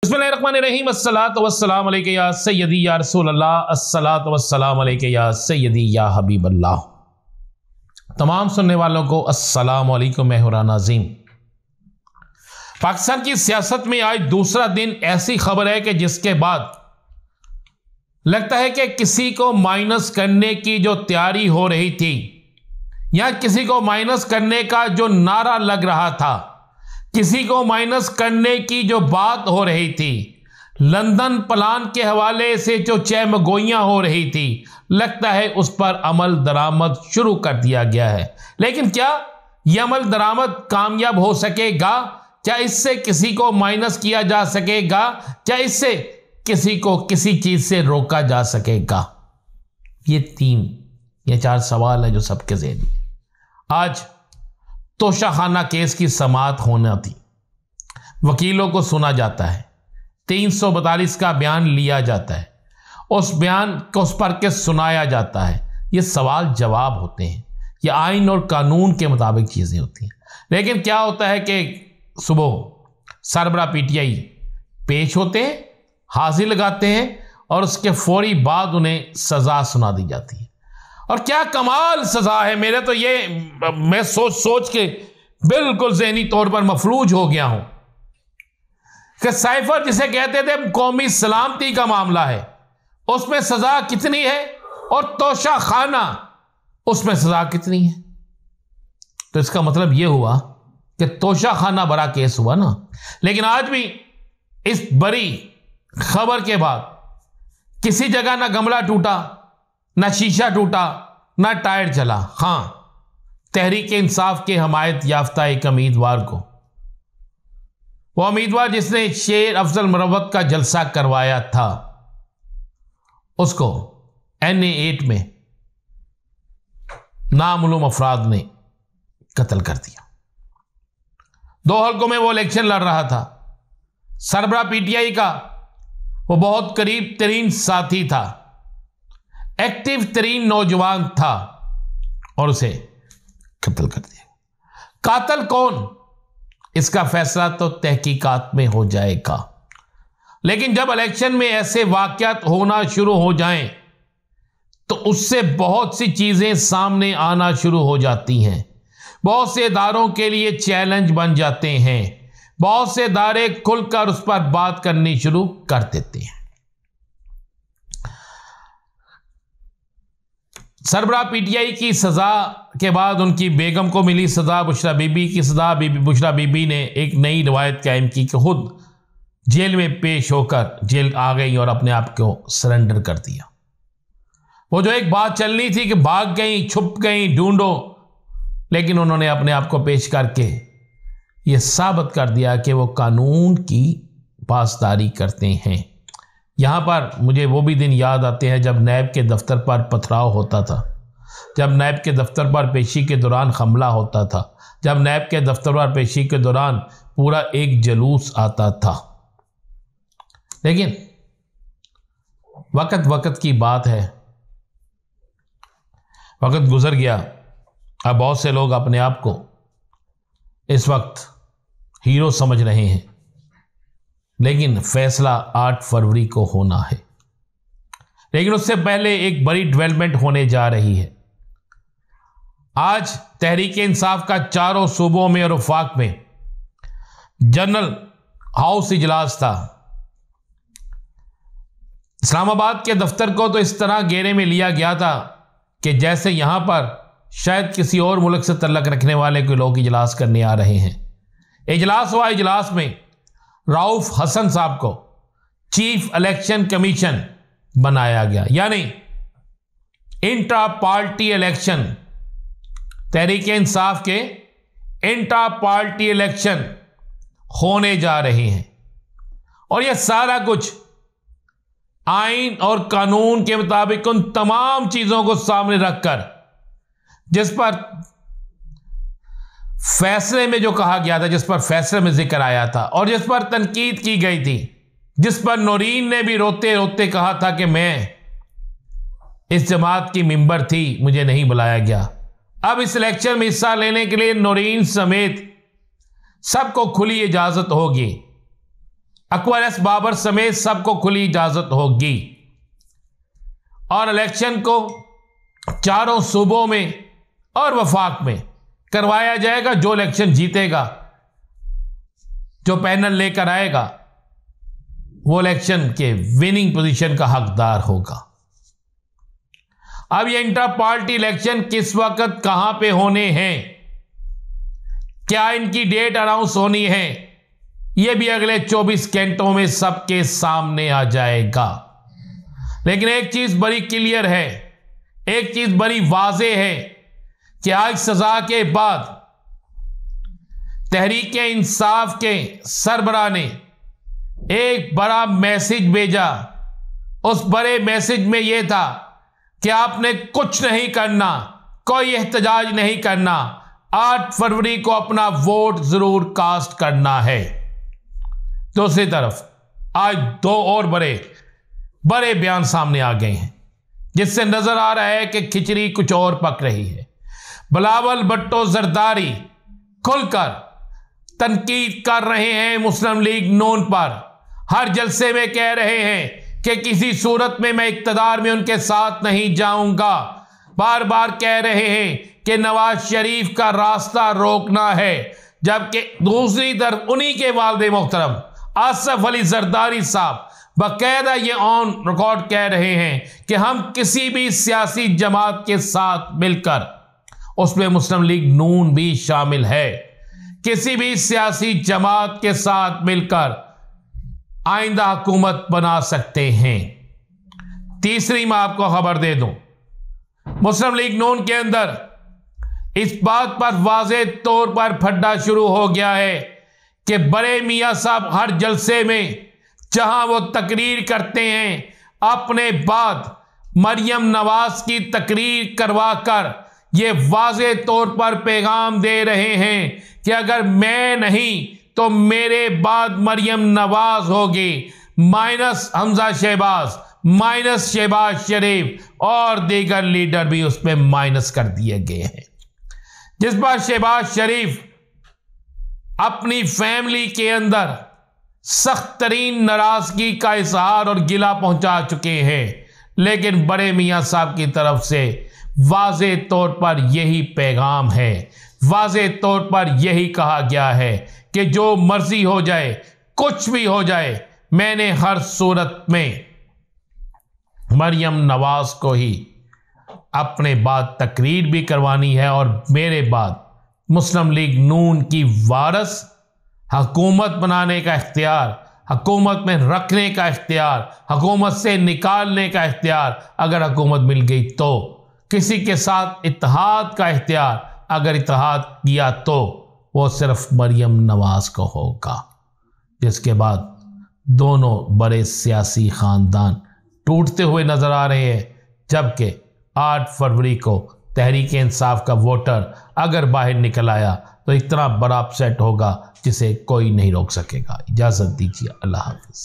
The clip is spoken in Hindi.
बिस्मिल्लाहिर्रहमानिर्रहीम अस्सलातु वस्सलामु अलैका या सय्यदी या रसूल अल्लाह, अस्सलातु वस्सलामु अलैका या सय्यदी या हबीब अल्लाह। तमाम सुनने वालों को अस्सलामु अलैकुम। मैं हूं राना अज़ीम। पाकिस्तान की सियासत में आज दूसरा दिन ऐसी खबर है कि जिसके बाद लगता है कि किसी को माइनस करने की जो तैयारी हो रही थी या किसी को माइनस करने का जो नारा लग रहा था, किसी को माइनस करने की जो बात हो रही थी, लंदन प्लान के हवाले से जो चहमगोइयां हो रही थी, लगता है उस पर अमल दरामद शुरू कर दिया गया है। लेकिन क्या यह अमल दरामद कामयाब हो सकेगा? क्या इससे किसी को माइनस किया जा सकेगा? क्या इससे किसी को किसी चीज से रोका जा सकेगा? ये 3 या 4 सवाल है जो सबके ज़हन में। आज तोशाखाना केस की समाअत होना थी, वकीलों को सुना जाता है, 342 का बयान लिया जाता है, उस बयान को उस पर के सुनाया जाता है। ये सवाल जवाब होते हैं, ये आइन और कानून के मुताबिक चीज़ें होती हैं। लेकिन क्या होता है कि सुबह सरबरा पीटीआई पेश होते हैं, हाजिर लगाते हैं और उसके फौरी बाद उन्हें सज़ा सुना दी जाती है। और क्या कमाल सजा है! मेरे तो ये मैं सोच के बिल्कुल ज़हनी तौर पर मफलूज हो गया हूं कि साइफर जिसे कहते थे कौमी सलामती का मामला है, उसमें सजा कितनी है और तोशा खाना उसमें सजा कितनी है। तो इसका मतलब यह हुआ कि तोशा खाना बड़ा केस हुआ ना। लेकिन आज भी इस बड़ी खबर के बाद किसी जगह ना गमला टूटा, ना शीशा टूटा, ना टायर चला। हां, तहरीक इंसाफ के हमायत याफ्ता एक उम्मीदवार को, वो उम्मीदवार जिसने शेर अफजल मुरव्वत का जलसा करवाया था, उसको NA-8 में नामालूम अफराद ने कत्ल कर दिया। 2 हल्कों में वो इलेक्शन लड़ रहा था। सरबरा पीटीआई का वो बहुत करीब तरीन साथी था, एक्टिव तरीन नौजवान था, और उसे कत्ल कर दिया। कातिल कौन, इसका फैसला तो तहकीकात में हो जाएगा। लेकिन जब इलेक्शन में ऐसे वाकयात होना शुरू हो जाएं, तो उससे बहुत सी चीजें सामने आना शुरू हो जाती हैं। बहुत से इदारों के लिए चैलेंज बन जाते हैं। बहुत से इदारे खुलकर उस पर बात करनी शुरू कर देते हैं। सरबरा पीटीआई की सजा के बाद उनकी बेगम को मिली सजा, बुशरा बीबी की सजा। बुशरा बीबी ने एक नई रवायत कायम की कि खुद जेल में पेश होकर जेल आ गई और अपने आप को सरेंडर कर दिया। वो जो एक बात चलनी थी कि भाग गई, छुप गई, ढूंढो, लेकिन उन्होंने अपने आप को पेश करके ये साबित कर दिया कि वो कानून की पासदारी करते हैं। यहाँ पर मुझे वो भी दिन याद आते हैं जब नैब के दफ्तर पर पथराव होता था, जब नैब के दफ्तर पर पेशी के दौरान हमला होता था, जब नैब के दफ्तर पर पेशी के दौरान पूरा एक जुलूस आता था। लेकिन वक्त की बात है, वक्त गुजर गया। अब बहुत से लोग अपने आप को इस वक्त हीरो समझ रहे हैं, लेकिन फैसला 8 फरवरी को होना है। लेकिन उससे पहले एक बड़ी डेवलपमेंट होने जा रही है। आज तहरीक इंसाफ का चारों सूबों में और वफाक में जनरल हाउस इजलास था। इस्लामाबाद के दफ्तर को तो इस तरह घेरे में लिया गया था कि जैसे यहां पर शायद किसी और मुल्क से तल्लक रखने वाले कोई लोग इजलास करने आ रहे हैं। इजलास हुआ, इजलास में राउफ हसन साहब को चीफ इलेक्शन कमीशन बनाया गया, यानी intra party election, Tehreek Insaf के इंट्रा पार्टी इलेक्शन होने जा रहे हैं। और यह सारा कुछ आइन और कानून के मुताबिक उन तमाम चीजों को सामने रखकर, जिस पर फैसले में जो कहा गया था, जिस पर फैसले में जिक्र आया था और जिस पर तनकीद की गई थी, जिस पर नौरीन ने भी रोते रोते कहा था कि मैं इस जमात की मेंबर थी, मुझे नहीं बुलाया गया। अब इस इलेक्शन में हिस्सा लेने के लिए नौरीन समेत सबको खुली इजाजत होगी। अकबर एस बाबर समेत सबको खुली इजाजत होगी और इलेक्शन को चारों सूबों में और वफाक में करवाया जाएगा। जो इलेक्शन जीतेगा, जो पैनल लेकर आएगा, वो इलेक्शन के विनिंग पोजीशन का हकदार होगा। अब ये इंटर पार्टी इलेक्शन किस वक्त कहां पे होने हैं, क्या इनकी डेट अनाउंस होनी है, यह भी अगले 24 घंटों में सबके सामने आ जाएगा। लेकिन एक चीज बड़ी क्लियर है, एक चीज बड़ी वाज़ेह है कि आज सजा के बाद तहरीक इंसाफ के सरबराह ने एक बड़ा मैसेज भेजा। उस बड़े मैसेज में यह था कि आपने कुछ नहीं करना, कोई एहतजाज नहीं करना, 8 फरवरी को अपना वोट जरूर कास्ट करना है। दूसरी तरफ आज 2 और बड़े बयान सामने आ गए हैं, जिससे नजर आ रहा है कि खिचड़ी कुछ और पक रही है। बिलावल भुट्टो जरदारी खुलकर तनकीद कर रहे हैं मुस्लिम लीग नून पर। हर जलसे में कह रहे हैं कि किसी सूरत में मैं इक्तदार में उनके साथ नहीं जाऊंगा। बार बार कह रहे हैं कि नवाज शरीफ का रास्ता रोकना है, जबकि दूसरी तरफ उन्हीं के वालिद मोहतरम आसफ अली जरदारी साहब बाकायदा ये ऑन रिकॉर्ड कह रहे हैं कि हम किसी भी सियासी जमात के साथ मिलकर, उसमें मुस्लिम लीग नून भी शामिल है, किसी भी सियासी जमात के साथ मिलकर आइंदा हुकूमत बना सकते हैं। तीसरी मैं आपको खबर दे दूं, मुस्लिम लीग नून के अंदर इस बात पर वाज़ेह तौर पर फड्डा शुरू हो गया है कि बड़े मियां साहब हर जलसे में जहां वो तकरीर करते हैं, अपने बाद मरियम नवाज की तकरीर करवाकर ये वाज़ेह तौर पर पैगाम दे रहे हैं कि अगर मैं नहीं तो मेरे बाद मरियम नवाज होगी, माइनस हमजा शहबाज, माइनस शहबाज शरीफ और दीगर लीडर भी उसमें माइनस कर दिए गए हैं। जिस पर शहबाज शरीफ अपनी फैमिली के अंदर सख्त तरीन नाराजगी का इजहार और गिला पहुंचा चुके हैं, लेकिन बड़े मियां साहब की तरफ से वाज़ेह तौर पर यही पैगाम है, वाज़ेह तौर पर यही कहा गया है कि जो मर्जी हो जाए, कुछ भी हो जाए, मैंने हर सूरत में मरियम नवाज को ही अपने बाद तकरीर भी करवानी है और मेरे बाद मुस्लिम लीग नून की वारस हुकूमत बनाने का इख्तियार, हुकूमत में रखने का इख्तियार, हुकूमत से निकालने का इख्तियार अगर हुकूमत मिल गई तो, किसी के साथ इत्तेहाद का इख्तियार अगर इत्तेहाद किया तो वो सिर्फ मरियम नवाज को होगा। जिसके बाद दोनों बड़े सियासी खानदान टूटते हुए नजर आ रहे हैं, जबकि 8 फरवरी को तहरीक इंसाफ का वोटर अगर बाहर निकल आया तो इतना बड़ा अपसेट होगा जिसे कोई नहीं रोक सकेगा। इजाजत दीजिए, अल्लाह हाफिज।